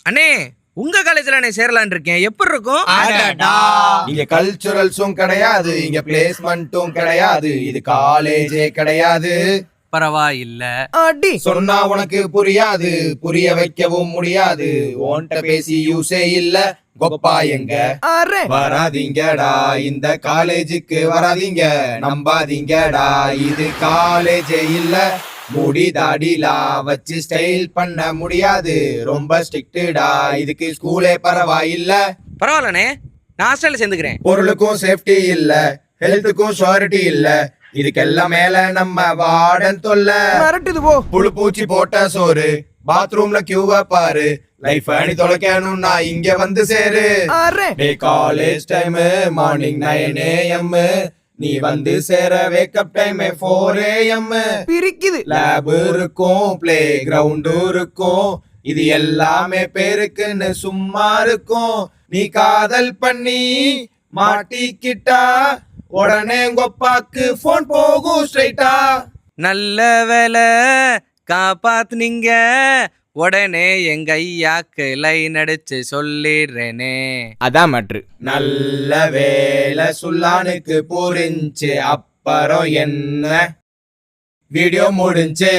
அண்ணே உங்க காலேஜ்ல நான் சேரலான் இருக்கேன். எப்படி இருக்கும்? இங்க கல்ச்சுரல்ஸும் கிடையாது, இங்க பிளேஸ்மெண்ட்டும் கிடையாது, இது காலேஜே கிடையாது. பரவாயில்ல. சொன்னா உனக்கு புரியாது, புரிய வைக்கவும் முடியாது. ஓன்ட்ட பேசி யூஸே இல்ல, கொப்பா எங்க வராதீங்கடா, இந்த காலேஜுக்கு வராதீங்க, நம்பாதீங்கடா, இது காலேஜே இல்ல. முடி தாடிலா வச்சு ஸ்டைல் பண்ண முடியாது, ரொம்ப ஸ்ட்ரிக்ட்டா, இதுக்கு ஸ்கூலே பரவாயில்ல. பரவாயில்லண்ணே, நான் ஹாஸ்டல்ல சேர்ந்துக்கிறேன். பொருளுக்கும் சேஃப்டி இல்ல, ஹெல்த்துக்கும் ஷூரிட்டி இல்ல, இதுக்கெல்லாம் மேல நம்ம வார்டன் தொல்ல. புழு பூச்சி போட்ட சோறு, பாத்ரூம்ல கியூவ பாரு, லைஃப் அணி தொலைக்கணும்னா இங்க வந்து சேரு. காலேஜ் டைம் மார்னிங் 9 AM, நீ வந்து சேர வேக்கப் டைம் 4 AM. பிரிக்குது. லேப் இருக்கும், பிளே கிரவுண்ட் இருக்கும், இது எல்லாமே பேருக்குன்னு சும்மா இருக்கும். நீ காதல் பண்ணி மாட்டிக்கிட்டா உடனே கொப்பாக்கு போன் போகும் ஸ்ட்ரைட்டா. நல்ல வேலை காப்பாத்துனீங்க, உடனே எங்க ஐயாக்கு லைன் அடிச்சு சொல்லிடுறேனே. அதான் மேட்ரு. நல்ல வேலை சுல்லானுக்கு புரிஞ்சு, அப்புறம் என்ன வீடியோ முடிஞ்சு.